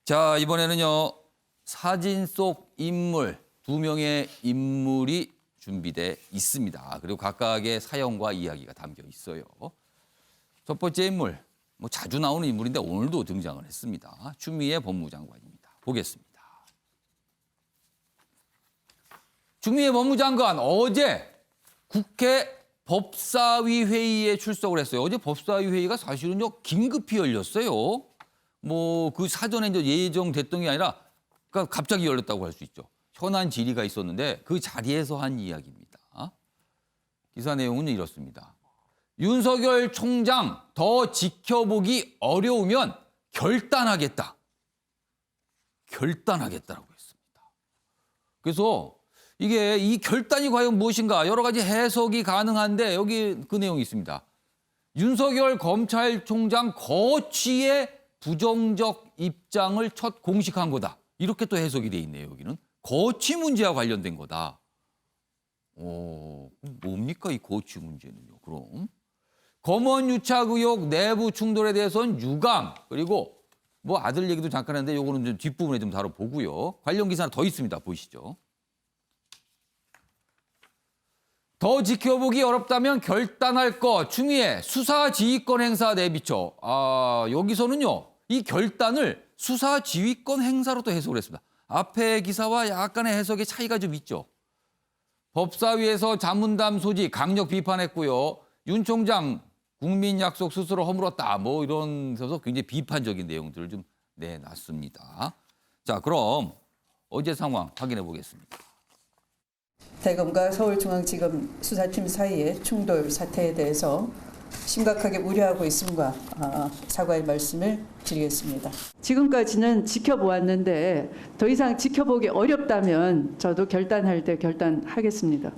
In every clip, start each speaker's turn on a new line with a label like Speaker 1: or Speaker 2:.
Speaker 1: 자, 이번에는요. 사진 속 인물, 2명의 인물이 준비돼 있습니다. 그리고 각각의 사연과 이야기가 담겨 있어요. 첫 번째 인물, 자주 나오는 인물인데 오늘도 등장을 했습니다. 추미애 법무장관입니다. 보겠습니다. 추미애 법무장관 어제 국회 법사위 회의에 출석을 했어요. 어제 법사위 회의가 사실은요 긴급히 열렸어요. 그 사전에 이제 예정됐던 게 아니라 그러니까 갑자기 열렸다고 할 수 있죠. 현안 질의가 있었는데 그 자리에서 한 이야기입니다. 기사 내용은 이렇습니다. 윤석열 총장 더 지켜보기 어려우면 결단하겠다. 결단하겠다라고 했습니다. 그래서 이게 이 결단이 과연 무엇인가 여러 가지 해석이 가능한데 여기 그 내용이 있습니다. 윤석열 검찰총장 거취의 부정적 입장을 첫 공식한 거다. 이렇게 또 해석이 돼 있네요. 여기는 거취 문제와 관련된 거다. 뭡니까 이 거취 문제는요. 그럼 검언 유착 의혹 내부 충돌에 대해서는 유감 그리고 아들 얘기도 잠깐 했는데 요거는 좀 뒷부분에 좀 다뤄보고요. 관련 기사 하나 더 있습니다. 보시죠. 더 지켜보기 어렵다면 결단할 것 추미애 수사지휘권 행사 내비쳐. 여기서는요. 이 결단을 수사지휘권 행사로 또 해석을 했습니다. 앞에 기사와 약간의 해석의 차이가 좀 있죠. 법사위에서 자문담 소지 강력 비판했고요. 윤 총장 국민 약속 스스로 허물었다. 이런 데서 굉장히 비판적인 내용들을 좀 내놨습니다. 자, 그럼 어제 상황 확인해 보겠습니다.
Speaker 2: 대검과 서울중앙지검 수사팀 사이의 충돌 사태에 대해서 심각하게 우려하고 있음과 사과의 말씀을 드리겠습니다. 지금까지는 지켜보았는데 더 이상 지켜보기 어렵다면 저도 결단할 때 결단하겠습니다.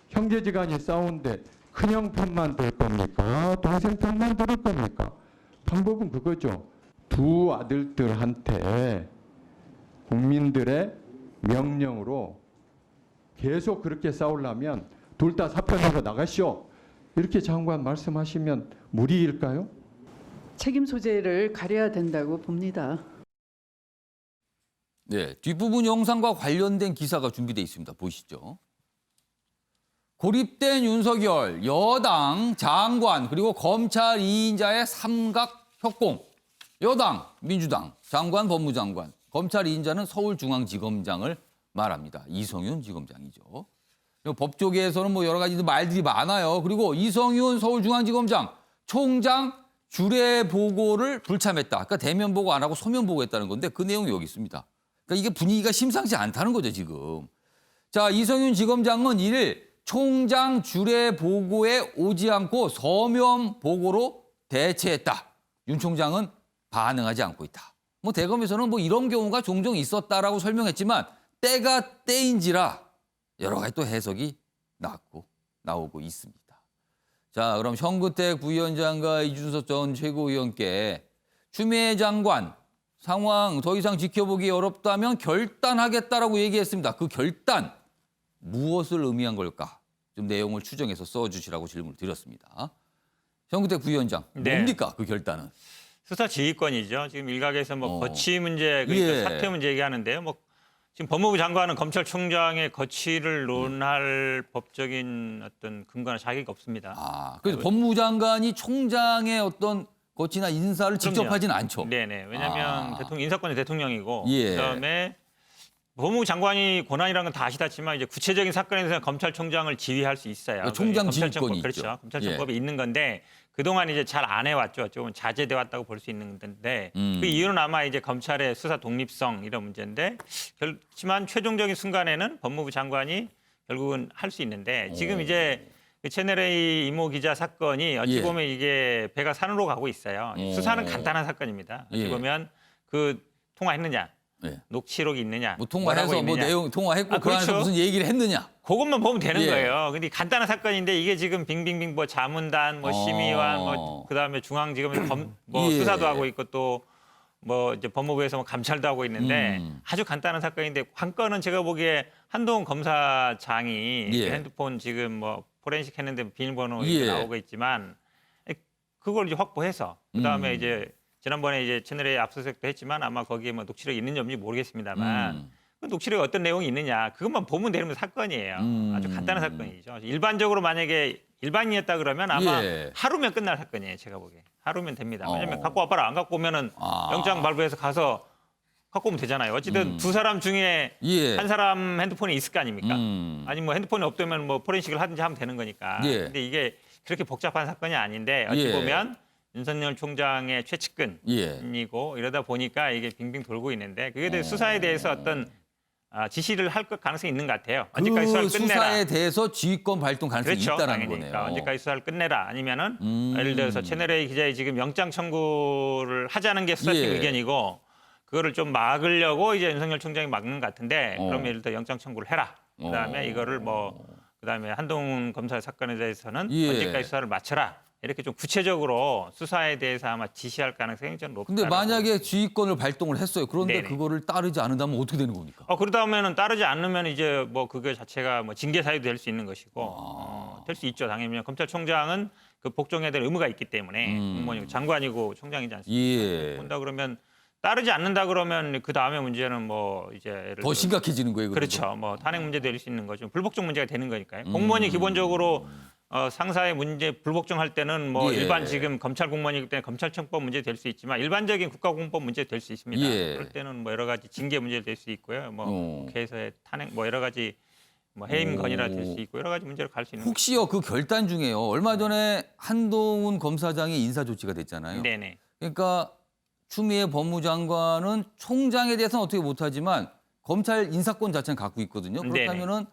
Speaker 3: 형제지간이 싸우는데 큰형 편만 들 겁니까? 동생 편만 들을 겁니까? 방법은 그거죠. 두 아들들한테 국민들의 명령으로 계속 그렇게 싸우려면 둘 다 사표내고 나가시오. 이렇게 장관 말씀하시면 무리일까요?
Speaker 2: 책임 소재를 가려야 된다고 봅니다.
Speaker 1: 네, 뒷부분 영상과 관련된 기사가 준비되어 있습니다. 보시죠. 고립된 윤석열, 여당, 장관, 그리고 검찰 2인자의 삼각 협공. 여당, 민주당, 장관, 법무장관, 검찰 2인자는 서울중앙지검장을 말합니다. 이성윤 지검장이죠. 법조계에서는 여러 가지 말들이 많아요. 그리고 이성윤 서울중앙지검장, 총장 주례 보고를 불참했다. 그러니까 대면 보고 안 하고 소면 보고했다는 건데 그 내용이 여기 있습니다. 그러니까 이게 분위기가 심상치 않다는 거죠, 지금. 자, 이성윤 지검장은 이를 총장 주례 보고에 오지 않고 서면 보고로 대체했다. 윤 총장은 반응하지 않고 있다. 대검에서는 이런 경우가 종종 있었다라고 설명했지만 때가 때인지라 여러 가지 또 해석이 나오고 있습니다. 자, 그럼 현근택 부위원장과 이준석 전 최고위원께 추미애 장관 상황 더 이상 지켜보기 어렵다면 결단하겠다라고 얘기했습니다. 그 결단 무엇을 의미한 걸까? 좀 내용을 추정해서 써주시라고 질문을 드렸습니다. 현근택 부위원장 뭡니까 그 결단은?
Speaker 4: 수사 지휘권이죠. 지금 일각에서 거취 문제 그러니까 사퇴 문제 얘기하는데요. 지금 법무부 장관은 검찰총장의 거취를 논할 법적인 어떤 근거나 자격이 없습니다.
Speaker 1: 그래서 법무부 장관이 총장의 어떤 거취나 인사를 직접
Speaker 4: 그럼요.
Speaker 1: 하진 않죠.
Speaker 4: 네네. 왜냐하면 인사권의 대통령이고
Speaker 1: 예.
Speaker 4: 그다음에 법무부 장관이 권한이라는 건 다 아시다시만 이제 구체적인 사건에 대해서 검찰총장을 지휘할 수 있어요.
Speaker 1: 총장 지휘권이 있죠.
Speaker 4: 그렇죠. 검찰청법이 있는 건데 그동안 이제 잘 안 해왔죠. 조금 자제돼 왔다고 볼 수 있는 건데 그 이유는 아마 이제 검찰의 수사 독립성 이런 문제인데 그렇지만 최종적인 순간에는 법무부 장관이 결국은 할 수 있는데 지금 이제 그 채널A 이모 기자 사건이 어찌 보면 이게 배가 산으로 가고 있어요. 수사는 간단한 사건입니다. 어찌 보면 그 통화했느냐. 녹취록이 있느냐.
Speaker 1: 통화해서 내용 통화했고 그 안에서 무슨 얘기를 했느냐.
Speaker 4: 그것만 보면 되는 거예요. 근데 간단한 사건인데 이게 지금 빙빙빙 자문단, 심의관, 그다음에 중앙지검에서 수사도 하고 있고 또 이제 법무부에서 감찰도 하고 있는데 아주 간단한 사건인데 한 건은 제가 보기에 한동훈 검사장이 핸드폰 지금 포렌식 했는데 비밀번호 나오고 있지만 그걸 이제 확보해서 그다음에 이제 지난번에 이제 채널에 압수수색도 했지만 아마 거기에 뭐 녹취록이 있는지 없는지 모르겠습니다만 그 녹취록에 어떤 내용이 있느냐 그것만 보면 되는 사건이에요. 아주 간단한 사건이죠. 일반적으로 만약에 일반인이었다 그러면 아마
Speaker 1: 예.
Speaker 4: 하루면 끝날 사건이에요. 제가 보기에. 하루면 됩니다. 왜냐면 갖고 와봐라 안 갖고 오면은 영장 발부해서 가서 갖고 오면 되잖아요. 어쨌든 두 사람 중에
Speaker 1: 예.
Speaker 4: 한 사람 핸드폰이 있을 거 아닙니까? 아니 뭐 핸드폰이 없다면 뭐 포렌식을 하든지 하면 되는 거니까.
Speaker 1: 예.
Speaker 4: 근데 이게 그렇게 복잡한 사건이 아닌데 어찌
Speaker 1: 예.
Speaker 4: 보면 윤석열 총장의 최측근이고
Speaker 1: 예.
Speaker 4: 이러다 보니까 이게 빙빙 돌고 있는데 그에 대해 수사에 대해서 어떤 지시를 할 가능성이 있는 것 같아요. 언제까지 수사를
Speaker 1: 그
Speaker 4: 끝내라.
Speaker 1: 수사에 대해서 지휘권 발동 가능성이
Speaker 4: 그렇죠.
Speaker 1: 있다는
Speaker 4: 당연히.
Speaker 1: 거네요.
Speaker 4: 그러니까 언제까지 수사를 끝내라. 아니면은 예를 들어서 채널A 기자의 지금 영장 청구를 하자는 게 수사팀
Speaker 1: 예.
Speaker 4: 의견이고 그거를 좀 막으려고 이제 윤석열 총장이 막는 것 같은데 그럼 예를 들어 영장 청구를 해라. 그다음에 이거를 뭐 그다음에 한동훈 검사 사건에 대해서는
Speaker 1: 예.
Speaker 4: 언제까지 수사를 마쳐라. 이렇게 좀 구체적으로 수사에 대해서 아마 지시할 가능성이 좀 높다.
Speaker 1: 근데 만약에 지휘권을 발동을 했어요. 그런데
Speaker 4: 네네.
Speaker 1: 그거를 따르지 않는다면 어떻게 되는 겁니까?
Speaker 4: 그러다 보면은 따르지 않으면 이제 뭐 그게 자체가 뭐 징계 사유도 될 수 있는 것이고 될 수 있죠. 당연히 검찰총장은 그 복종해야 될 의무가 있기 때문에 공무원이고 장관이고 총장이지 않습니까?
Speaker 1: 예.
Speaker 4: 본다 그러면 따르지 않는다 그러면 그 다음에 문제는 뭐 이제 예를
Speaker 1: 더
Speaker 4: 들어
Speaker 1: 심각해지는 거예요. 그래도?
Speaker 4: 그렇죠. 뭐 탄핵 문제 될 수 있는 거죠. 불복종 문제가 되는 거니까요. 공무원이 기본적으로 상사의 문제 불복종할 때는 뭐
Speaker 1: 예.
Speaker 4: 일반 지금 검찰 공무원이기 때문에 검찰청법 문제 될 수 있지만 일반적인 국가공법 문제 될 수 있습니다.
Speaker 1: 예.
Speaker 4: 그럴 때는 뭐 여러 가지 징계 문제 될 수 있고요. 뭐 국회에서의 탄핵 뭐 여러 가지 뭐 해임 건의라 될 수 있고 여러 가지 문제로 갈 수 있는
Speaker 1: 혹시요 그 결단 중에요. 얼마 전에 한동훈 검사장이 인사 조치가 됐잖아요.
Speaker 4: 네네.
Speaker 1: 그러니까 추미애 법무장관은 총장에 대해서는 어떻게 못하지만 검찰 인사권 자체는 갖고 있거든요. 그렇다면은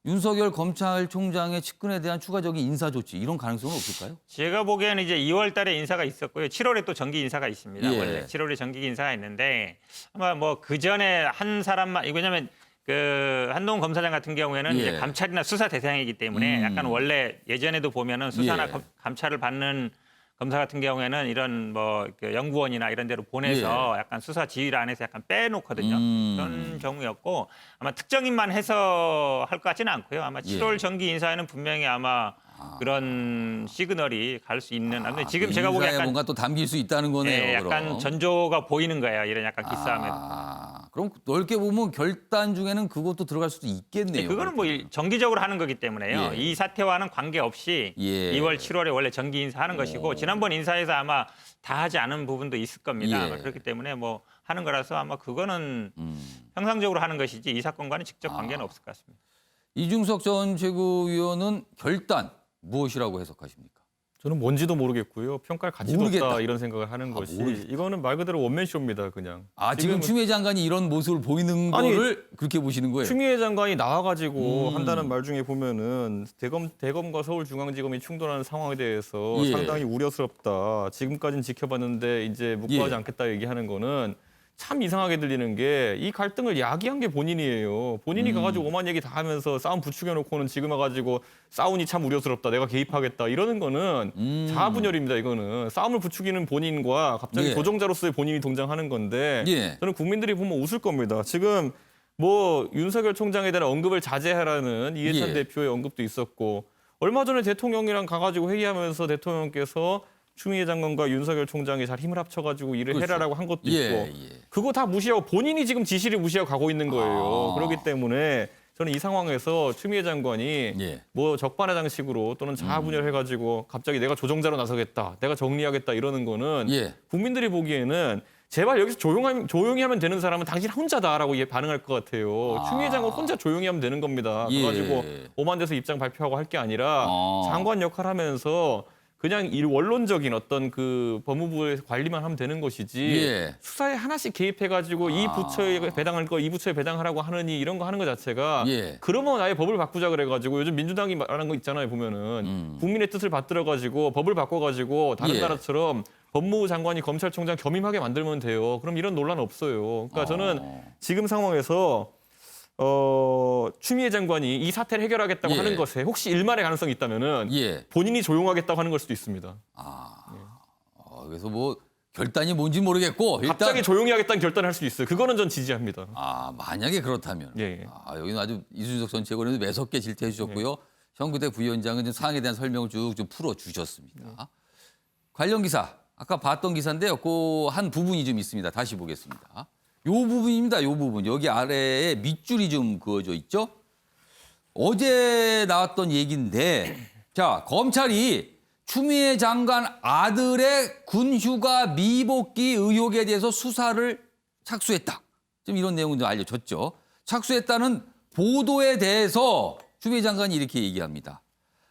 Speaker 1: 윤석열 검찰총장의 측근에 대한 추가적인 인사 조치 이런 가능성은 없을까요?
Speaker 4: 제가 보기에는 이제 2월 달에 인사가 있었고요. 7월에 또 정기 인사가 있습니다.
Speaker 1: 예.
Speaker 4: 원래 7월에 정기 인사가 있는데 아마 뭐 그 전에 한 사람만 왜냐면 그 한동훈 검사장 같은 경우에는
Speaker 1: 예.
Speaker 4: 이제 감찰이나 수사 대상이기 때문에 약간 원래 예전에도 보면은 수사나
Speaker 1: 예.
Speaker 4: 감찰을 받는 검사 같은 경우에는 이런 뭐 그 연구원이나 이런 데로 보내서 약간 수사 지휘를 안에서 약간 빼놓거든요. 그런 경우였고 아마 특정인만 해서 할 것 같지는 않고요. 아마 7월 정기 인사에는 분명히 아마 그런 시그널이 갈 수 있는. 근데 지금
Speaker 1: 그
Speaker 4: 제가 보기에
Speaker 1: 인사에
Speaker 4: 약간
Speaker 1: 뭔가 또 담길 수 있다는 거네요.
Speaker 4: 예, 약간
Speaker 1: 그럼.
Speaker 4: 전조가 보이는 거예요. 이런 약간 기싸움에.
Speaker 1: 그럼 넓게 보면 결단 중에는 그것도 들어갈 수도 있겠네요.
Speaker 4: 그거는 뭐 정기적으로 하는 거기 때문에요.
Speaker 1: 예.
Speaker 4: 이 사태와는 관계없이
Speaker 1: 예.
Speaker 4: 2월, 7월에 원래 정기 인사하는 것이고 지난번 인사에서 아마 다 하지 않은 부분도 있을 겁니다.
Speaker 1: 예.
Speaker 4: 그렇기 때문에 뭐 하는 거라서 아마 그거는 평상적으로 하는 것이지 이 사건과는 직접 관계는 없을 것 같습니다.
Speaker 1: 이중석 전 최고위원은 결단 무엇이라고 해석하십니까?
Speaker 5: 저는 뭔지도 모르겠고요. 평가할 가치도
Speaker 1: 모르겠다.
Speaker 5: 없다 이런 생각을 하는 것이
Speaker 1: 모르겠다.
Speaker 5: 이거는 말 그대로 원맨쇼입니다. 그냥.
Speaker 1: 지금
Speaker 5: 지금은
Speaker 1: 추미애 장관이 이런 모습을 보이는
Speaker 5: 아니,
Speaker 1: 거를 그렇게 보시는 거예요?
Speaker 5: 추미애 장관이 나와가지고 한다는 말 중에 보면은 대검과 서울중앙지검이 충돌하는 상황에 대해서
Speaker 1: 예.
Speaker 5: 상당히 우려스럽다. 지금까지는 지켜봤는데 이제 묵과하지
Speaker 1: 예.
Speaker 5: 않겠다 얘기하는 거는 참 이상하게 들리는 게 이 갈등을 야기한 게 본인이에요. 본인이 가가지고 오만 얘기 다 하면서 싸움 부추겨놓고는 지금 와가지고 싸우니 참 우려스럽다. 내가 개입하겠다. 이러는 거는 자아분열입니다. 이거는 싸움을 부추기는 본인과 갑자기
Speaker 1: 예.
Speaker 5: 조종자로서의 본인이 동장하는 건데
Speaker 1: 예.
Speaker 5: 저는 국민들이 보면 웃을 겁니다. 지금 뭐 윤석열 총장에 대한 언급을 자제하라는 이해찬
Speaker 1: 예.
Speaker 5: 대표의 언급도 있었고 얼마 전에 대통령이랑 가가지고 회의하면서 대통령께서 추미애 장관과 윤석열 총장이 잘 힘을 합쳐가지고 일을
Speaker 1: 그렇죠.
Speaker 5: 해라라고 한 것도
Speaker 1: 예,
Speaker 5: 있고
Speaker 1: 예.
Speaker 5: 그거 다 무시하고 본인이 지금 지시를 무시하고 가고 있는 거예요. 그렇기 때문에 저는 이 상황에서 추미애 장관이
Speaker 1: 예.
Speaker 5: 뭐 적반하장식으로 또는 자아분열해가지고 갑자기 내가 조정자로 나서겠다, 내가 정리하겠다 이러는 거는
Speaker 1: 예.
Speaker 5: 국민들이 보기에는 제발 여기서 조용히 하면 되는 사람은 당신 혼자다라고 반응할 것 같아요. 추미애 장관 혼자 조용히 하면 되는 겁니다.
Speaker 1: 예.
Speaker 5: 그래가지고 오만 데서 입장 발표하고 할 게 아니라 장관 역할 하면서 그냥 원론적인 어떤 그 법무부의 관리만 하면 되는 것이지
Speaker 1: 예.
Speaker 5: 수사에 하나씩 개입해가지고 이 부처에 배당할 거 이 부처에 배당하라고 하느니 이런 거 하는 것 자체가
Speaker 1: 예.
Speaker 5: 그러면 아예 법을 바꾸자 그래가지고 요즘 민주당이 말하는 거 있잖아요 보면은 국민의 뜻을 받들어가지고 법을 바꿔가지고 다른
Speaker 1: 예.
Speaker 5: 나라처럼 법무부 장관이 검찰총장 겸임하게 만들면 돼요. 그럼 이런 논란 없어요. 그러니까 저는 지금 상황에서 추미애 장관이 이 사태를 해결하겠다고
Speaker 1: 예.
Speaker 5: 하는 것에 혹시 일말의 가능성이 있다면은
Speaker 1: 예.
Speaker 5: 본인이 조용하겠다고 하는 걸 수도 있습니다.
Speaker 1: 그래서 뭐 결단이 뭔지 모르겠고 일단
Speaker 5: 갑자기 조용히 하겠다는 결단을 할 수 있어요. 그거는 전 지지합니다.
Speaker 1: 만약에 그렇다면
Speaker 5: 예.
Speaker 1: 여기는 아주 이준석 전 최고위원이 매섭게 질타해 주셨고요. 현구대 부위원장은 좀 사항에 대한 설명을 쭉 좀 풀어 주셨습니다. 관련 기사 아까 봤던 기사인데요. 그 한 부분이 좀 있습니다. 다시 보겠습니다. 요 부분입니다. 요 부분. 여기 아래에 밑줄이 좀 그어져 있죠. 어제 나왔던 얘기인데, 자, 검찰이 추미애 장관 아들의 군휴가 미복귀 의혹에 대해서 수사를 착수했다. 좀 이런 내용은 좀 알려졌죠. 착수했다는 보도에 대해서 추미애 장관이 이렇게 얘기합니다.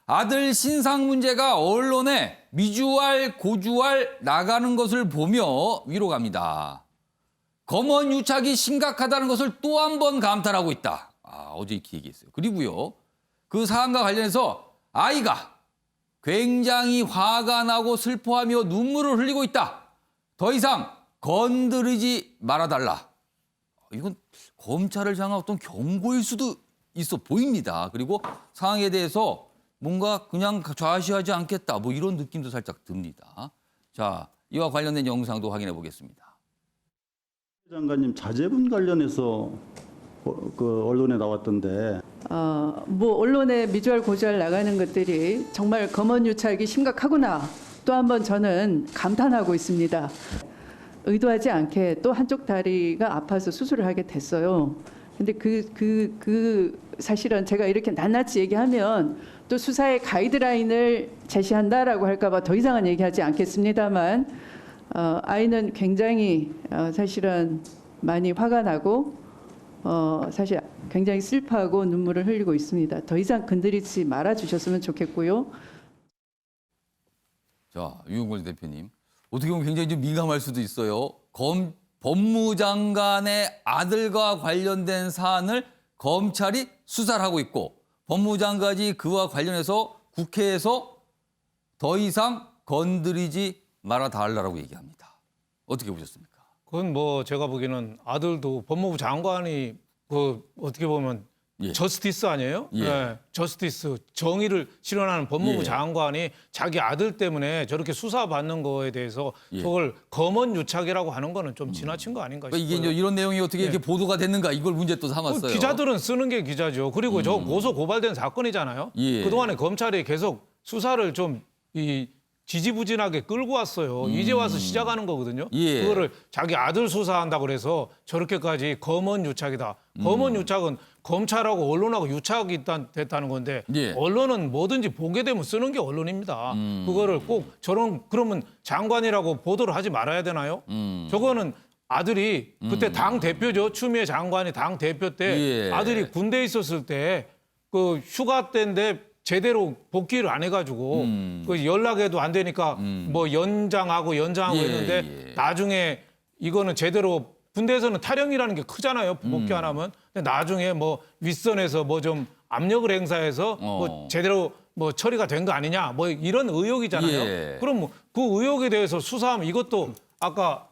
Speaker 1: 아들 신상 문제가 언론에 미주알 고주알 나가는 것을 보며 위로갑니다. 검언 유착이 심각하다는 것을 또 한 번 감탄하고 있다. 어제 이렇게 얘기했어요. 그리고요, 그 사안과 관련해서 아이가 굉장히 화가 나고 슬퍼하며 눈물을 흘리고 있다. 더 이상 건드리지 말아달라. 이건 검찰을 향한 어떤 경고일 수도 있어 보입니다. 그리고 상황에 대해서 뭔가 그냥 좌시하지 않겠다. 뭐 이런 느낌도 살짝 듭니다. 자, 이와 관련된 영상도 확인해 보겠습니다.
Speaker 6: 장관님 자제분 관련해서 그 언론에 나왔던데
Speaker 2: 뭐 언론에 미주알 고주알 나가는 것들이 정말 검언유착이 심각하구나. 또 한 번 저는 감탄하고 있습니다. 의도하지 않게 또 한쪽 다리가 아파서 수술을 하게 됐어요. 근데 사실은 제가 이렇게 낱낱이 얘기하면 또 수사의 가이드라인을 제시한다라고 할까봐 더 이상은 얘기하지 않겠습니다만, 아이는 굉장히 사실은 많이 화가 나고 사실 굉장히 슬퍼하고 눈물을 흘리고 있습니다. 더 이상 건드리지 말아 주셨으면 좋겠고요.
Speaker 1: 자, 유영걸 대표님. 어떻게 보면 굉장히 좀 민감할 수도 있어요. 법무장관의 아들과 관련된 사안을 검찰이 수사를 하고 있고, 법무장관이 그와 관련해서 국회에서 더 이상 건드리지 말아달라고 얘기합니다. 어떻게 보셨습니까?
Speaker 7: 그건 뭐 제가 보기에는 아들도 법무부 장관이 그 어떻게 보면
Speaker 1: 예.
Speaker 7: 저스티스 아니에요?
Speaker 1: 예.
Speaker 7: 네, 저스티스 정의를 실현하는 법무부
Speaker 1: 예.
Speaker 7: 장관이 자기 아들 때문에 저렇게 수사받는 거에 대해서
Speaker 1: 예.
Speaker 7: 그걸 검언 유착이라고 하는 거는 좀 지나친 거 아닌가 싶어요.
Speaker 1: 그러니까 이게 이제 이런 내용이 어떻게 이렇게 보도가 됐는가 이걸 문제 또 삼았어요.
Speaker 7: 그 기자들은 쓰는 게 기자죠. 그리고 저 고소 고발된 사건이잖아요.
Speaker 1: 예.
Speaker 7: 그동안에 검찰이 계속 수사를 좀 지지부진하게 끌고 왔어요. 이제 와서 시작하는 거거든요.
Speaker 1: 예.
Speaker 7: 그거를 자기 아들 수사한다고 그래서 저렇게까지 검언 유착이다. 검언 유착은 검찰하고 언론하고 유착이 됐다는 건데
Speaker 1: 예.
Speaker 7: 언론은 뭐든지 보게 되면 쓰는 게 언론입니다. 그거를 꼭 그러면 장관이라고 보도를 하지 말아야 되나요? 저거는 아들이 그때 당 대표죠. 추미애 장관이 당 대표 때
Speaker 1: 예.
Speaker 7: 아들이 군대에 있었을 때 그 휴가 때인데 제대로 복귀를 안 해가지고 그 연락해도 안 되니까 뭐 연장하고
Speaker 1: 예,
Speaker 7: 했는데
Speaker 1: 예.
Speaker 7: 나중에 이거는 제대로 군대에서는 탈영이라는 게 크잖아요. 복귀 안 하면. 근데 나중에 뭐 윗선에서 뭐 좀 압력을 행사해서 뭐 제대로 뭐 처리가 된 거 아니냐 뭐 이런 의혹이잖아요.
Speaker 1: 예.
Speaker 7: 그럼 뭐 그 의혹에 대해서 수사하면 이것도 아까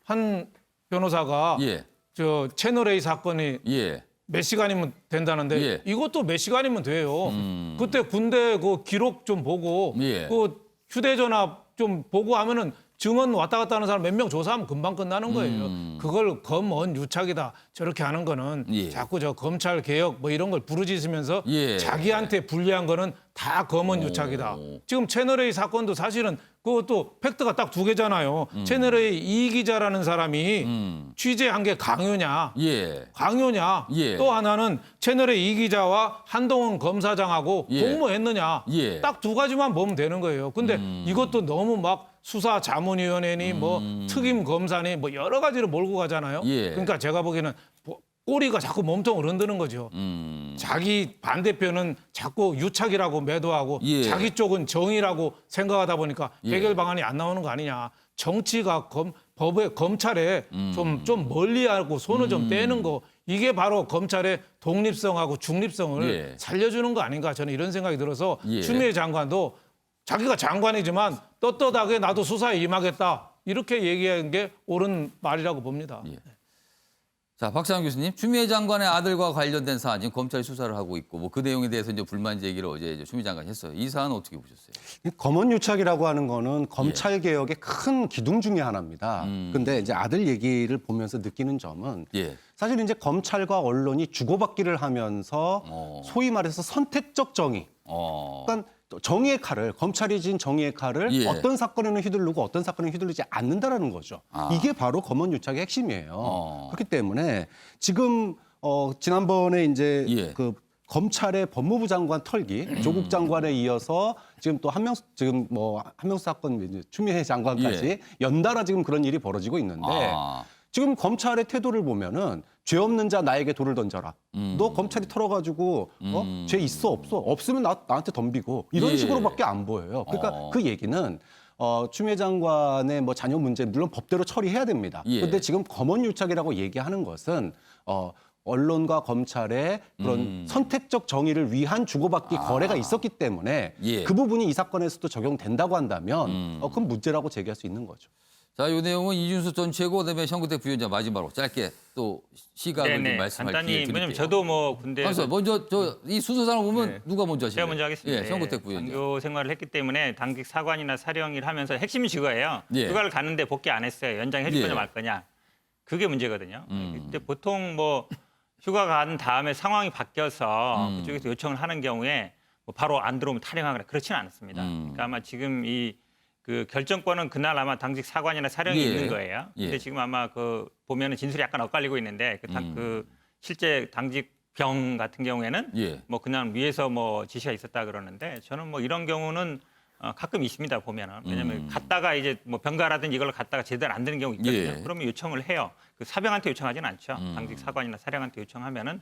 Speaker 7: 한 변호사가
Speaker 1: 예.
Speaker 7: 저 채널A 사건이
Speaker 1: 예.
Speaker 7: 몇 시간이면 된다는데
Speaker 1: 예.
Speaker 7: 이것도 몇 시간이면 돼요. 그때 군대 그 기록 좀 보고
Speaker 1: 예.
Speaker 7: 그 휴대전화 좀 보고 하면은 증언 왔다 갔다 하는 사람 몇 명 조사하면 금방 끝나는 거예요. 그걸 검언 유착이다 저렇게 하는 거는
Speaker 1: 예.
Speaker 7: 자꾸 저 검찰 개혁 뭐 이런 걸 부르짖으면서
Speaker 1: 예.
Speaker 7: 자기한테 불리한 거는 다 검언 유착이다. 지금 채널A 사건도 사실은 그것도 팩트가 딱 두 개잖아요. 채널A 이 기자라는 사람이 취재한 게 강요냐.
Speaker 1: 예.
Speaker 7: 강요냐.
Speaker 1: 예.
Speaker 7: 또 하나는 채널의 이 기자와 한동훈 검사장하고
Speaker 1: 예.
Speaker 7: 공모했느냐.
Speaker 1: 예.
Speaker 7: 딱 두 가지만 보면 되는 거예요. 근데 이것도 너무 막 수사자문위원회니 뭐 특임 검사니 뭐 여러 가지를 몰고 가잖아요.
Speaker 1: 예.
Speaker 7: 그러니까 제가 보기에는 꼬리가 자꾸 몸통을 흔드는 거죠. 자기 반대편은 자꾸 유착이라고 매도하고
Speaker 1: 예.
Speaker 7: 자기 쪽은 정의라고 생각하다 보니까
Speaker 1: 예.
Speaker 7: 해결 방안이 안 나오는 거 아니냐. 정치가 검찰에 좀 멀리하고 손을 좀 떼는 거 이게 바로 검찰의 독립성하고 중립성을
Speaker 1: 예.
Speaker 7: 살려주는 거 아닌가 저는 이런 생각이 들어서
Speaker 1: 예.
Speaker 7: 추미애 장관도 자기가 장관이지만 떳떳하게 나도 수사에 임하겠다 이렇게 얘기한 게 옳은 말이라고 봅니다.
Speaker 1: 예. 자, 박상훈 교수님, 추미애 장관의 아들과 관련된 사안 지금 검찰이 수사를 하고 있고 뭐 그 내용에 대해서 이제 불만 제기를 어제 이제 추미애 장관이 했어요. 이 사안은 어떻게 보셨어요?
Speaker 8: 검언 유착이라고 하는 거는 검찰 개혁의 큰 기둥 중에 하나입니다. 근데 이제 아들 얘기를 보면서 느끼는 점은
Speaker 1: 예.
Speaker 8: 사실 이제 검찰과 언론이 주고받기를 하면서 소위 말해서 선택적 정의. 그러니까 정의의 칼을 검찰이 진 정의의 칼을
Speaker 1: 예.
Speaker 8: 어떤 사건에는 휘두르고 어떤 사건에는 휘두르지 않는다라는 거죠. 이게 바로 검언 유착의 핵심이에요. 그렇기 때문에 지금 지난번에 이제
Speaker 1: 예.
Speaker 8: 그 검찰의 법무부 장관 털기, 조국 장관에 이어서 지금 또 한명수 사건 이제 추미애 장관까지 연달아 지금 그런 일이 벌어지고 있는데 지금 검찰의 태도를 보면은 죄 없는 자 나에게 돌을 던져라. 너 검찰이 털어가지고 죄 있어 없어 없으면 나한테 덤비고 이런
Speaker 1: 예.
Speaker 8: 식으로밖에 안 보여요. 그러니까 그 얘기는 추미애 장관의 뭐 자녀 문제 물론 법대로 처리해야 됩니다.
Speaker 1: 예.
Speaker 8: 그런데 지금 검언유착이라고 얘기하는 것은 언론과 검찰의 그런 선택적 정의를 위한 주고받기 거래가 있었기 때문에
Speaker 1: 예.
Speaker 8: 그 부분이 이 사건에서도 적용된다고 한다면 그건 문제라고 제기할 수 있는 거죠.
Speaker 1: 자, 이 내용은 이준석 전 최고 그다음에 현근택 부위원장 마지막으로 짧게 또 시각을 좀
Speaker 4: 네네.
Speaker 1: 말씀할 기회
Speaker 4: 간단히
Speaker 1: 드릴게요.
Speaker 4: 왜냐면 저도 뭐 군대
Speaker 1: 먼저 이 순서상을 보면 누가 먼저 하실래요?
Speaker 4: 제가 먼저 하겠습니다.
Speaker 1: 예, 현근택 부위원장.
Speaker 4: 장교 생활을 했기 때문에 당직 사관이나 사령일 하면서 핵심이 그거예요.
Speaker 1: 예.
Speaker 4: 휴가를 가는데 복귀 안 했어요. 연장해 줄
Speaker 1: 예.
Speaker 4: 거냐 말 거냐. 그게 문제거든요. 근데 보통 뭐 휴가 간 다음에 상황이 바뀌어서 그쪽에서 요청을 하는 경우에 뭐 바로 안 들어오면 탈영하거나 그렇지는 않습니다. 그러니까 아마 지금 그 결정권은 그날 아마 당직 사관이나 사령이
Speaker 1: 예.
Speaker 4: 있는 거예요.
Speaker 1: 예.
Speaker 4: 근데 지금 아마 그 보면은 진술이 약간 엇갈리고 있는데 그 실제 당직 병 같은 경우에는
Speaker 1: 예.
Speaker 4: 뭐 그냥 위에서 뭐 지시가 있었다 그러는데 저는 뭐 이런 경우는 가끔 있습니다 보면은 왜냐하면 갔다가 이제 뭐 병가라든지 이걸 갔다가 제대로 안 되는 경우 있거든요.
Speaker 1: 예.
Speaker 4: 그러면 요청을 해요. 그 사병한테 요청하지는 않죠. 당직 사관이나 사령한테 요청하면은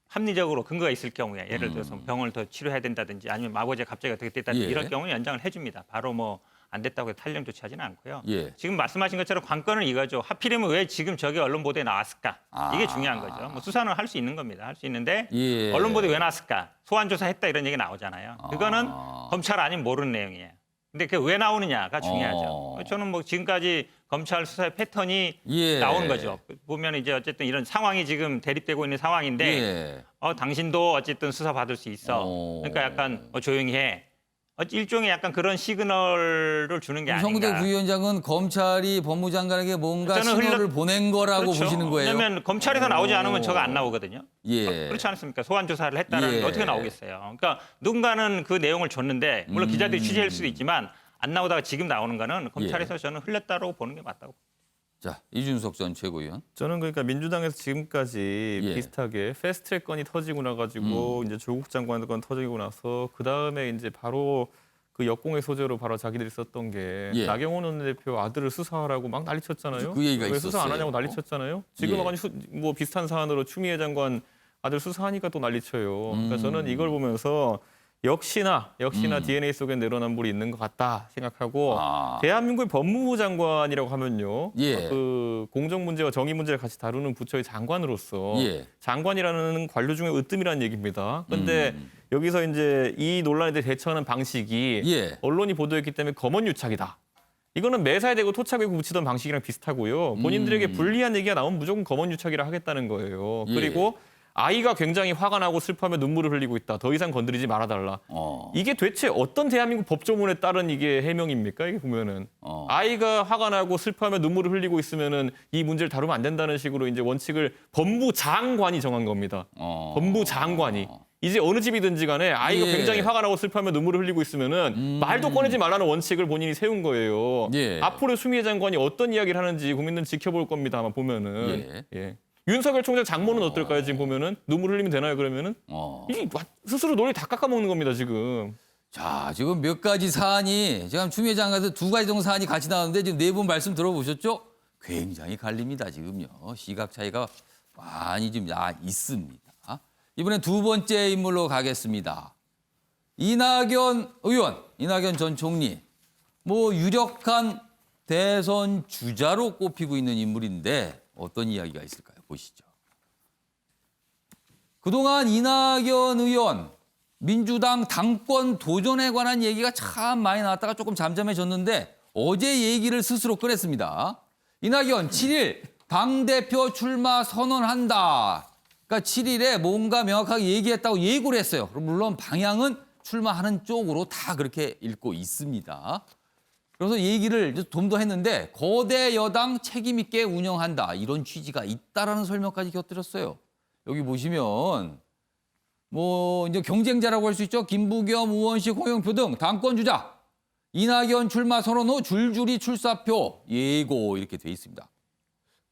Speaker 4: 합리적으로 근거가 있을 경우에 예를 들어서 병을 더 치료해야 된다든지 아니면 아버지가 갑자기 어떻게 됐다든지
Speaker 1: 예.
Speaker 4: 이럴 경우는 연장을 해줍니다. 바로 뭐 안 됐다고 해서 탈령 조치하지는 않고요.
Speaker 1: 예.
Speaker 4: 지금 말씀하신 것처럼 관건은 이거죠. 하필이면 왜 지금 저게 언론 보도에 나왔을까? 이게 중요한 거죠. 뭐 수사는 할 수 있는 겁니다. 할 수 있는데
Speaker 1: 예.
Speaker 4: 언론 보도에 왜 나왔을까? 소환 조사했다 이런 얘기 나오잖아요. 그거는 검찰 아니면 모르는 내용이에요. 근데 그게 왜 나오느냐가 중요하죠. 저는 뭐 지금까지 검찰 수사의 패턴이
Speaker 1: 예.
Speaker 4: 나온 거죠. 보면 이제 어쨌든 이런 상황이 지금 대립되고 있는 상황인데
Speaker 1: 예.
Speaker 4: 당신도 어쨌든 수사 받을 수 있어. 그러니까 약간 조용히 해. 일종의 약간 그런 시그널을 주는 게 아닌가.
Speaker 1: 현근택 부위원장은 검찰이 법무장관에게 뭔가
Speaker 4: 저는
Speaker 1: 신호를 보낸 거라고
Speaker 4: 그렇죠.
Speaker 1: 보시는 거예요?
Speaker 4: 왜냐하면 검찰에서 나오지 않으면 저가 안 나오거든요.
Speaker 1: 예.
Speaker 4: 그렇지 않습니까? 소환 조사를 했다는
Speaker 1: 예.
Speaker 4: 게 어떻게 나오겠어요. 그러니까 누군가는 그 내용을 줬는데 물론 기자들이 취재할 수도 있지만 안 나오다가 지금 나오는 거는 검찰에서 저는 흘렸다고 보는 게 맞다고.
Speaker 1: 자, 이준석 전 최고위원.
Speaker 5: 저는 그러니까 민주당에서 지금까지
Speaker 1: 예.
Speaker 5: 비슷하게 패스트트랙 건이 터지고 나가지고 이제 조국 장관 건 터지고 나서 그 다음에 이제 바로 그 역공의 소재로 바로 자기들이 썼던 게
Speaker 1: 예.
Speaker 5: 나경원 원내대표 아들을 수사하라고 막 난리쳤잖아요.
Speaker 1: 그 얘기가
Speaker 5: 왜 수사 안
Speaker 1: 있었어요.
Speaker 5: 하냐고 난리쳤잖아요. 지금
Speaker 1: 예.
Speaker 5: 뭐 비슷한 사안으로 추미애 장관 아들 수사하니까 또 난리쳐요. 그러니까 저는 이걸 보면서 역시나 DNA 속에 내로남불이 있는 것 같다 생각하고 대한민국의 법무부 장관이라고 하면요.
Speaker 1: 예.
Speaker 5: 그 공정 문제와 정의 문제를 같이 다루는 부처의 장관으로서
Speaker 1: 예.
Speaker 5: 장관이라는 관료 중에 으뜸이라는 얘기입니다. 그런데 여기서 이제 이 논란에 대해 대처하는 방식이
Speaker 1: 예.
Speaker 5: 언론이 보도했기 때문에 검언유착이다. 이거는 매사에 대고 토착을 붙이던 방식이랑 비슷하고요. 본인들에게 불리한 얘기가 나오면 무조건 검언유착이라 하겠다는 거예요.
Speaker 1: 예.
Speaker 5: 그리고 아이가 굉장히 화가 나고 슬퍼하며 눈물을 흘리고 있다. 더 이상 건드리지 말아달라. 이게 대체 어떤 대한민국 법조문에 따른 이게 해명입니까? 이게 보면은 아이가 화가 나고 슬퍼하며 눈물을 흘리고 있으면은 이 문제를 다루면 안 된다는 식으로 이제 원칙을 법무 장관이 정한 겁니다. 법무 장관이. 이제 어느 집이든지 간에 아이가
Speaker 1: 예.
Speaker 5: 굉장히 화가 나고 슬퍼하며 눈물을 흘리고 있으면은 말도 꺼내지 말라는 원칙을 본인이 세운 거예요.
Speaker 1: 예.
Speaker 5: 앞으로 추미애 장관이 어떤 이야기를 하는지 국민들은 지켜볼 겁니다. 아마 보면은. 예. 윤석열 총장 장모는 어떨까요? 지금 보면은 눈물 흘리면 되나요? 그러면은 이게 스스로 논리 다 깎아먹는 겁니다. 지금.
Speaker 1: 자, 지금 몇 가지 사안이 지금 추미애 장관에서 두 가지 정도 사안이 같이 나오는데 지금 네 분 말씀 들어보셨죠? 굉장히 갈립니다. 지금요. 시각 차이가 많이 좀 있습니다. 이번엔 두 번째 인물로 가겠습니다. 이낙연 의원, 이낙연 전 총리. 뭐 유력한 대선 주자로 꼽히고 있는 인물인데 어떤 이야기가 있을까요? 보시죠. 그동안 이낙연 의원 민주당 당권 도전에 관한 얘기가 참 많이 나왔다가 조금 잠잠해졌는데 어제 얘기를 스스로 꺼냈습니다. 이낙연 7일 당대표 출마 선언한다. 그러니까 7일에 뭔가 명확하게 얘기했다고 예고를 했어요. 물론 방향은 출마하는 쪽으로 다 그렇게 읽고 있습니다. 그래서 얘기를 좀 더 했는데 거대 여당 책임 있게 운영한다. 이런 취지가 있다라는 설명까지 곁들였어요. 여기 보시면 뭐 이제 경쟁자라고 할 수 있죠. 김부겸, 우원식, 홍영표 등 당권 주자. 이낙연 출마 선언 후 줄줄이 출사표 예고 이렇게 돼 있습니다.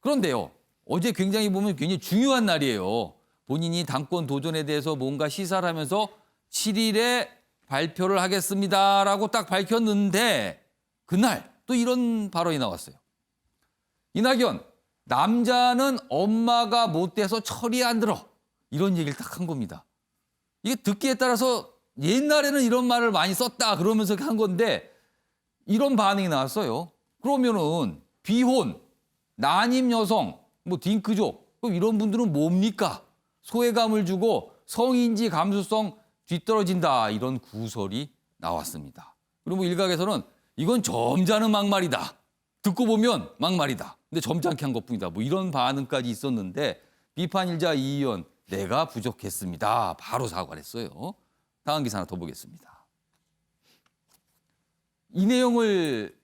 Speaker 1: 그런데요. 어제 굉장히 보면 굉장히 중요한 날이에요. 본인이 당권 도전에 대해서 뭔가 시사를 하면서 7일에 발표를 하겠습니다라고 딱 밝혔는데 그날 또 이런 발언이 나왔어요. 이낙연, 남자는 엄마가 못 돼서 철이 안 들어. 이런 얘기를 딱 한 겁니다. 이게 듣기에 따라서 옛날에는 이런 말을 많이 썼다 그러면서 한 건데 이런 반응이 나왔어요. 그러면은 비혼, 난임 여성, 뭐 딩크족 이런 분들은 뭡니까? 소외감을 주고 성인지 감수성 뒤떨어진다 이런 구설이 나왔습니다. 그리고 일각에서는 이건 점잖은 막말이다. 듣고 보면 막말이다. 근데 점잖게 한 것뿐이다. 뭐 이런 반응까지 있었는데 비판일자 이 의원 내가 부족했습니다. 바로 사과를 했어요. 다음 기사 하나 더 보겠습니다. 이 내용을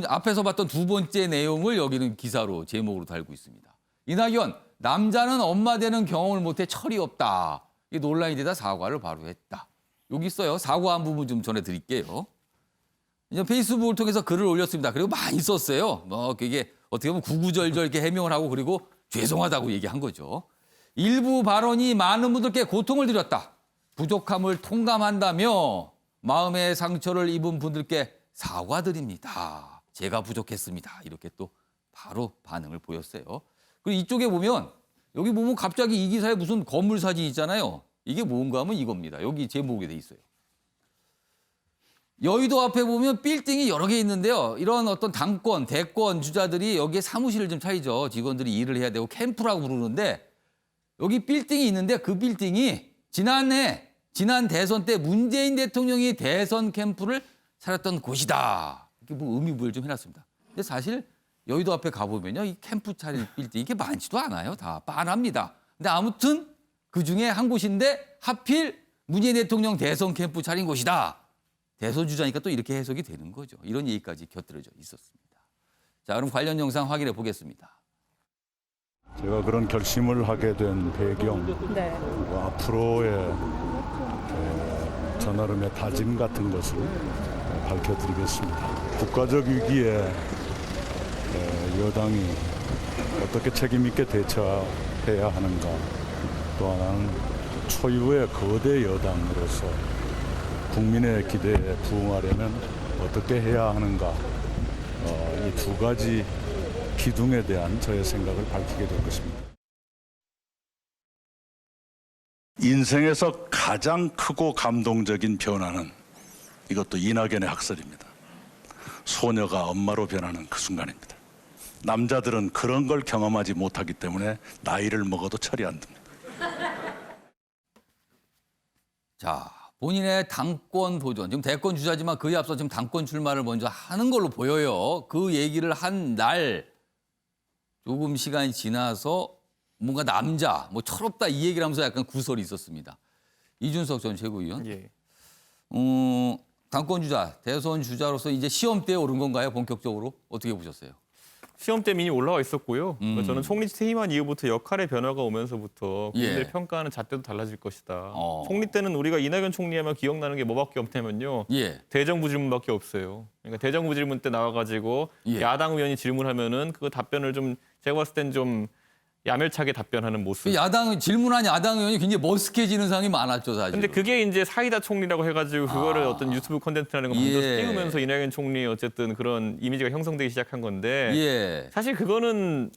Speaker 1: 앞에서 봤던 두 번째 내용을 여기는 기사로 제목으로 달고 있습니다. 이낙연 남자는 엄마 되는 경험을 못해 철이 없다. 이게 논란이 되다 사과를 바로 했다. 여기 있어요. 사과한 부분 좀 전해드릴게요. 이제 페이스북을 통해서 글을 올렸습니다. 그리고 많이 썼어요. 뭐 그게 어떻게 보면 구구절절 이렇게 해명을 하고 그리고 죄송하다고 얘기한 거죠. 일부 발언이 많은 분들께 고통을 드렸다. 부족함을 통감한다며 마음의 상처를 입은 분들께 사과드립니다. 제가 부족했습니다. 이렇게 또 바로 반응을 보였어요. 그리고 이쪽에 보면 여기 보면 갑자기 이 기사에 무슨 건물 사진 있잖아요. 이게 뭔가 하면 이겁니다. 여기 제목에 돼 있어요. 여의도 앞에 보면 빌딩이 여러 개 있는데요. 이런 어떤 당권, 대권 주자들이 여기에 사무실을 좀 차리죠. 직원들이 일을 해야 되고 캠프라고 부르는데 여기 빌딩이 있는데 그 빌딩이 지난 대선 때 문재인 대통령이 대선 캠프를 차렸던 곳이다. 이렇게 뭐 의미부여를 좀 해놨습니다. 근데 사실 여의도 앞에 가보면요. 이 캠프 차릴 빌딩이 이게 많지도 않아요. 다 빤합니다. 근데 아무튼 그중에 한 곳인데 하필 문재인 대통령 대선 캠프 차린 곳이다. 대선 주자니까 또 이렇게 해석이 되는 거죠. 이런 얘기까지 곁들여져 있었습니다. 자, 그럼 관련 영상 확인해 보겠습니다.
Speaker 6: 제가 그런 결심을 하게 된 배경, 그리고 앞으로의 저나름의 다짐 같은 것을 밝혀드리겠습니다. 국가적 위기에 여당이 어떻게 책임 있게 대처해야 하는가, 또 하나는 초유의 거대 여당으로서 국민의 기대에 부응하려면 어떻게 해야 하는가, 이 두 가지 기둥에 대한 저의 생각을 밝히게 될 것입니다. 인생에서 가장 크고 감동적인 변화는 이것도 이낙연의 학설입니다. 소녀가 엄마로 변하는 그 순간입니다. 남자들은 그런 걸 경험하지 못하기 때문에 나이를 먹어도 철이 안 듭니다.
Speaker 1: 자, 본인의 당권 도전, 지금 대권 주자지만 그에 앞서 지금 당권 출마를 먼저 하는 걸로 보여요. 그 얘기를 한 날 조금 시간이 지나서 뭔가 남자, 뭐 철없다 이 얘기를 하면서 약간 구설이 있었습니다. 이준석 전 최고위원.
Speaker 5: 예.
Speaker 1: 당권 주자, 대선 주자로서 이제 시험대에 오른 건가요? 본격적으로? 어떻게 보셨어요?
Speaker 5: 시험 때 이미 올라와 있었고요. 저는 총리 퇴임한 이후부터 역할의 변화가 오면서부터 국민들이
Speaker 1: 예.
Speaker 5: 평가하는 잣대도 달라질 것이다.
Speaker 1: 어.
Speaker 5: 총리 때는 우리가 이낙연 총리하면 기억나는 게 뭐밖에 없냐면요.
Speaker 1: 예.
Speaker 5: 대정부 질문밖에 없어요. 그러니까 대정부 질문 때 나와가지고
Speaker 1: 예.
Speaker 5: 야당 의원이 질문하면은 그 답변을 좀 제가 봤을 땐 좀 야멸차게 답변하는 모습.
Speaker 1: 질문한 야당 의원이 굉장히 머쓱해지는 상황이 많았죠, 사실.
Speaker 5: 근데 그게 이제 사이다 총리라고 해가지고 그거를 어떤 유튜브 콘텐츠라는 거 만들어서
Speaker 1: 예.
Speaker 5: 띄우면서 이낙연 총리 어쨌든 그런 이미지가 형성되기 시작한 건데
Speaker 1: 예.
Speaker 5: 사실 그거는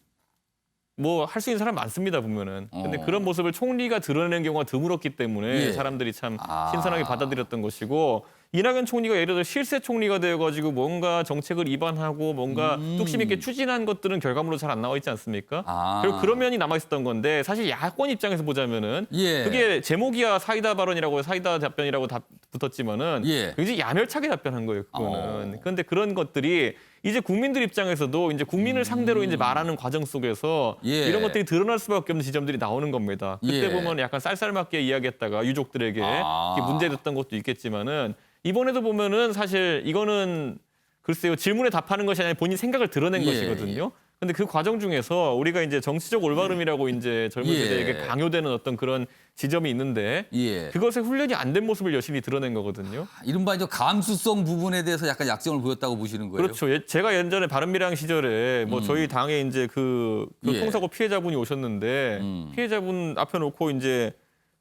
Speaker 5: 뭐 할 수 있는 사람 많습니다 보면은. 근데 그런 모습을 총리가 드러내는 경우가 드물었기 때문에
Speaker 1: 예.
Speaker 5: 사람들이 참 신선하게 받아들였던 것이고 이낙연 총리가 예를 들어 실세 총리가 되어가지고 뭔가 정책을 입안하고 뭔가 뚝심 있게 추진한 것들은 결과물로 잘 안 나와 있지 않습니까? 그리고 그런 면이 남아 있었던 건데 사실 야권 입장에서 보자면은
Speaker 1: 예.
Speaker 5: 그게 제목이야 사이다 발언이라고 사이다 답변이라고 붙었지만은
Speaker 1: 예.
Speaker 5: 굉장히 야멸차게 답변한 거예요 그거는. 그런데 그런 것들이 이제 국민들 입장에서도 이제 국민을 상대로 이제 말하는 과정 속에서
Speaker 1: 예.
Speaker 5: 이런 것들이 드러날 수밖에 없는 지점들이 나오는 겁니다. 그때
Speaker 1: 예.
Speaker 5: 보면 약간 쌀쌀맞게 이야기했다가 유족들에게 이렇게 문제됐던 것도 있겠지만은 이번에도 보면은 사실 이거는 글쎄요 질문에 답하는 것이 아니라 본인 생각을 드러낸
Speaker 1: 예.
Speaker 5: 것이거든요. 근데 그 과정 중에서 우리가 이제 정치적 올바름이라고 이제 젊은
Speaker 1: 예.
Speaker 5: 세대에게 강요되는 어떤 그런 지점이 있는데
Speaker 1: 예.
Speaker 5: 그것에 훈련이 안 된 모습을 여실히 드러낸 거거든요.
Speaker 1: 이른바 이제 감수성 부분에 대해서 약간 약점을 보였다고 보시는 거예요?
Speaker 5: 그렇죠. 제가 예전에 바른미래당 시절에 뭐 저희 당에 이제 그
Speaker 1: 예.
Speaker 5: 교통사고 피해자분이 오셨는데 피해자분 앞에 놓고 이제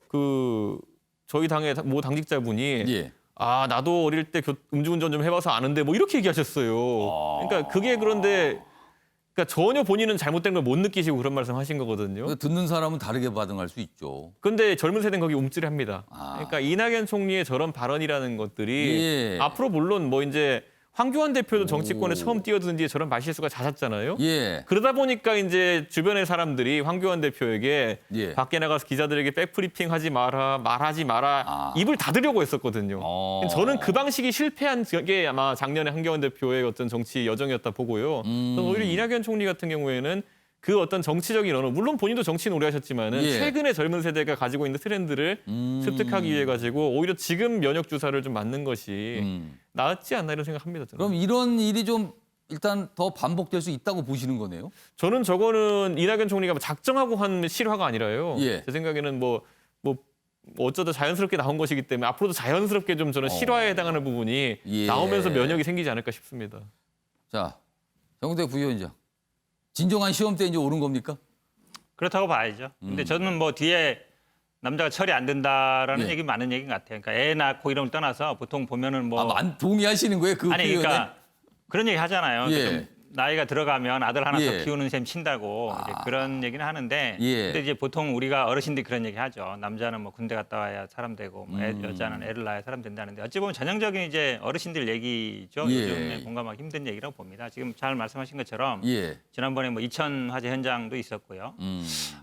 Speaker 5: 그 저희 당의 모 당직자분이
Speaker 1: 예.
Speaker 5: 아 나도 어릴 때 음주운전 좀 해봐서 아는데 뭐 이렇게 얘기하셨어요. 그러니까 그게 그런데 그러니까 전혀 본인은 잘못된 걸 못 느끼시고 그런 말씀하신 거거든요.
Speaker 1: 듣는 사람은 다르게 반응할 수 있죠.
Speaker 5: 근데 젊은 세대는 거기 움찔합니다.
Speaker 1: 아.
Speaker 5: 그러니까 이낙연 총리의 저런 발언이라는 것들이
Speaker 1: 예.
Speaker 5: 앞으로 물론 뭐 이제 황교안 대표도 정치권에 처음 뛰어든 뒤에 저런 말실수가 잦았잖아요.
Speaker 1: 예.
Speaker 5: 그러다 보니까 이제 주변의 사람들이 황교안 대표에게
Speaker 1: 예.
Speaker 5: 밖에 나가서 기자들에게 백브리핑 하지 마라, 말하지 마라
Speaker 1: 아.
Speaker 5: 입을 닫으려고 했었거든요. 저는 그 방식이 실패한 게 아마 작년에 황교안 대표의 어떤 정치 여정이었다 보고요. 저는 오히려 이낙연 총리 같은 경우에는 그 어떤 정치적인 언어, 물론 본인도 정치인 오래 하셨지만은
Speaker 1: 예.
Speaker 5: 최근에 젊은 세대가 가지고 있는 트렌드를 습득하기 위해 가지고 오히려 지금 면역 주사를 좀 맞는 것이 낫지 않나 이런 생각합니다. 저는.
Speaker 1: 그럼 이런 일이 좀 일단 더 반복될 수 있다고 보시는 거네요?
Speaker 5: 저는 저거는 이낙연 총리가 뭐 작정하고 한 실화가 아니라요.
Speaker 1: 예.
Speaker 5: 제 생각에는 뭐 어쩌다 자연스럽게 나온 것이기 때문에 앞으로도 자연스럽게 좀 저는 실화에 해당하는 부분이
Speaker 1: 예.
Speaker 5: 나오면서 면역이 생기지 않을까 싶습니다.
Speaker 1: 자, 정대 부위원장. 진정한 시험 때 이제 오른 겁니까?
Speaker 4: 그렇다고 봐야죠. 근데 저는 뭐 뒤에 남자가 처리 안 된다라는
Speaker 1: 예.
Speaker 4: 얘기 많은 얘기인 것 같아요. 그러니까 애 낳고 이런 걸 떠나서 보통 보면은 뭐
Speaker 1: 동의하시는 거예요? 그
Speaker 4: 아니
Speaker 1: 표현에?
Speaker 4: 그러니까 그런 얘기 하잖아요.
Speaker 1: 예.
Speaker 4: 좀 나이가 들어가면 아들 하나
Speaker 1: 예.
Speaker 4: 더 키우는 셈 친다고 이제 그런 얘기는 하는데
Speaker 1: 예.
Speaker 4: 근데 이제 보통 우리가 어르신들이 그런 얘기 하죠. 남자는 뭐 군대 갔다 와야 사람 되고 뭐 여자는 애를 낳아야 사람 된다는데 어찌 보면 전형적인 이제 어르신들 얘기죠.
Speaker 1: 예.
Speaker 4: 요즘에 공감하기 힘든 얘기라고 봅니다. 지금 잘 말씀하신 것처럼
Speaker 1: 예.
Speaker 4: 지난번에 뭐 이천 화재 현장도 있었고요.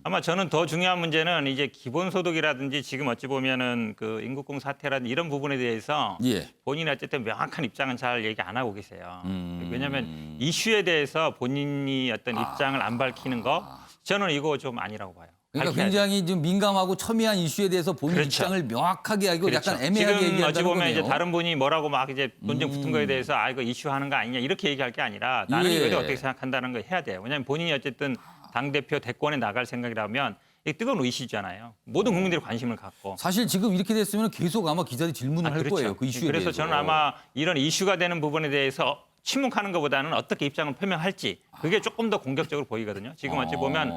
Speaker 4: 아마 저는 더 중요한 문제는 이제 기본소득이라든지 지금 어찌 보면은 그 인국공 사태라든지 이런 부분에 대해서
Speaker 1: 예.
Speaker 4: 본인이 어쨌든 명확한 입장은 잘 얘기 안 하고 계세요. 왜냐하면 이슈에 대해서 본인이 어떤 입장을 안 밝히는 거 저는 이거 좀 아니라고 봐요.
Speaker 1: 그러니까
Speaker 4: 밝혀야죠.
Speaker 1: 굉장히 좀 민감하고 첨예한 이슈에 대해서 본인
Speaker 4: 그렇죠.
Speaker 1: 입장을 명확하게 하고
Speaker 4: 그렇죠.
Speaker 1: 약간 애매하게
Speaker 4: 지금
Speaker 1: 얘기한다는
Speaker 4: 어찌 보면
Speaker 1: 거네요.
Speaker 4: 이제 다른 분이 뭐라고 막 이제 논쟁 붙은 거에 대해서 아 이거 이슈하는 거 아니냐 이렇게 얘기할 게 아니라 나는
Speaker 1: 예.
Speaker 4: 이거에 대해 어떻게 생각한다는 걸 해야 돼요. 왜냐하면 본인이 어쨌든 당 대표 대권에 나갈 생각이라면 이게 뜨거운 이슈잖아요. 모든 국민들이 관심을 갖고.
Speaker 1: 사실 지금 이렇게 됐으면 계속 아마 기자들이 질문을 할
Speaker 4: 그렇죠.
Speaker 1: 거예요. 그 이슈에
Speaker 4: 그래서
Speaker 1: 대해서.
Speaker 4: 저는 아마 이런 이슈가 되는 부분에 대해서 침묵하는 것보다는 어떻게 입장을 표명할지 그게 조금 더 공격적으로 보이거든요. 지금 어찌 보면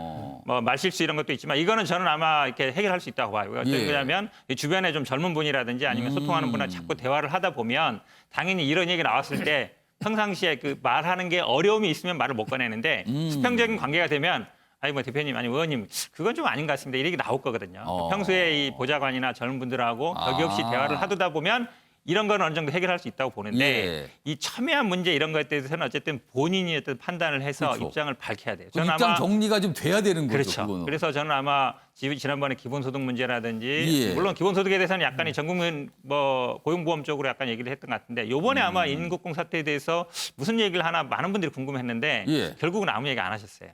Speaker 4: 뭐 말실수 이런 것도 있지만 이거는 저는 아마 이렇게 해결할 수 있다고 봐요. 어떤
Speaker 1: 예.
Speaker 4: 거냐면 이 주변에 좀 젊은 분이라든지 아니면 소통하는 분과 자꾸 대화를 하다 보면 당연히 이런 얘기 나왔을 때 평상시에 그 말하는 게 어려움이 있으면 말을 못 꺼내는데 수평적인 관계가 되면 아니 뭐 대표님 아니 의원님 그건 좀 아닌 것 같습니다. 이렇게 나올 거거든요. 평소에 이 보좌관이나 젊은 분들하고 벽이 없이 대화를 하다 보면 이런 건 어느 정도 해결할 수 있다고 보는데
Speaker 1: 예.
Speaker 4: 이 첨예한 문제 이런 것에 대해서는 어쨌든 본인이 어떤 판단을 해서
Speaker 1: 그렇죠.
Speaker 4: 입장을 밝혀야 돼요.
Speaker 1: 그 입장 정리가 좀 돼야 되는 거죠.
Speaker 4: 그렇죠.
Speaker 1: 그거는.
Speaker 4: 그래서 저는 아마 지난번에 기본소득 문제라든지
Speaker 1: 예.
Speaker 4: 물론 기본소득에 대해서는 약간의 전국민 뭐 고용보험 쪽으로 약간 얘기를 했던 것 같은데 이번에 아마 인국공 사태에 대해서 무슨 얘기를 하나 많은 분들이 궁금했는데
Speaker 1: 예.
Speaker 4: 결국은 아무 얘기 안 하셨어요.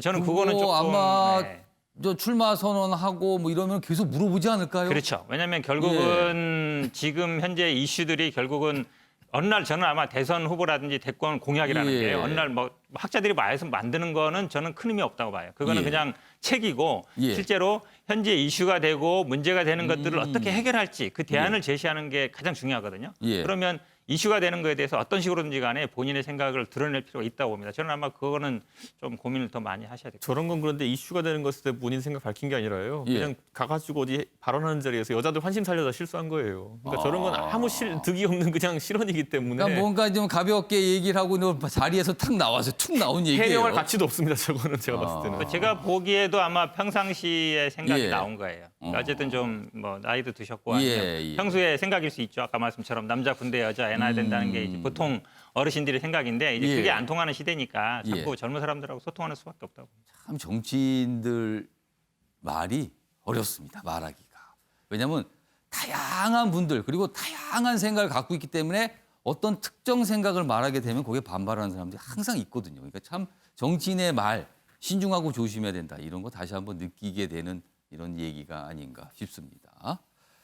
Speaker 4: 저는 그거는
Speaker 1: 그거
Speaker 4: 조금
Speaker 1: 아마
Speaker 4: 네.
Speaker 1: 저 출마 선언하고 뭐 이러면 계속 물어보지 않을까요?
Speaker 4: 그렇죠. 왜냐하면 결국은 지금 현재 이슈들이 결국은 어느 날 저는 아마 대선 후보라든지 대권 공약이라는
Speaker 1: 예.
Speaker 4: 게 어느 날 뭐 학자들이 말해서 만드는 거는 저는 큰 의미 없다고 봐요. 그거는
Speaker 1: 예.
Speaker 4: 그냥 책이고
Speaker 1: 예.
Speaker 4: 실제로 현재 이슈가 되고 문제가 되는 것들을 어떻게 해결할지 그 대안을 제시하는 게 가장 중요하거든요.
Speaker 1: 예.
Speaker 4: 그러면 이슈가 되는 거에 대해서 어떤 식으로든지 간에 본인의 생각을 드러낼 필요가 있다고 봅니다. 저는 아마 그거는 좀 고민을 더 많이 하셔야 돼요.
Speaker 5: 저런 건 그런데 이슈가 되는 것을 때 본인 생각 밝힌 게 아니라요.
Speaker 1: 예.
Speaker 5: 그냥 가가지고 어디 발언하는 자리에서 여자들 환심 살려다 실수한 거예요. 그러니까 저런 건 아무 득이 없는 그냥 실언이기 때문에
Speaker 1: 그러니까 뭔가 좀 가볍게 얘기를 하고 너 자리에서 탁 나와서 툭 나온 얘기예요.
Speaker 5: 해명할 가치도 없습니다. 저거는 제가 봤을 때는.
Speaker 4: 제가 보기에도 아마 평상시에 생각이
Speaker 1: 예.
Speaker 4: 나온 거예요. 그러니까 어쨌든 좀 뭐 나이도 드셨고
Speaker 1: 예,
Speaker 4: 아니면
Speaker 1: 예.
Speaker 4: 평소에 생각일 수 있죠. 아까 말씀처럼 남자 군대 여자 애 낳아야 된다는 게 이제 보통 어르신들의 생각인데 이제
Speaker 1: 예.
Speaker 4: 그게 안 통하는 시대니까 자꾸
Speaker 1: 예.
Speaker 4: 젊은 사람들하고 소통하는 수밖에 없다고.
Speaker 1: 참 정치인들 말이 어렵습니다. 말하기가. 왜냐하면 다양한 분들 그리고 다양한 생각을 갖고 있기 때문에 어떤 특정 생각을 말하게 되면 거기에 반발하는 사람들이 항상 있거든요. 그러니까 참 정치인의 말 신중하고 조심해야 된다. 이런 거 다시 한번 느끼게 되는 이런 얘기가 아닌가 싶습니다.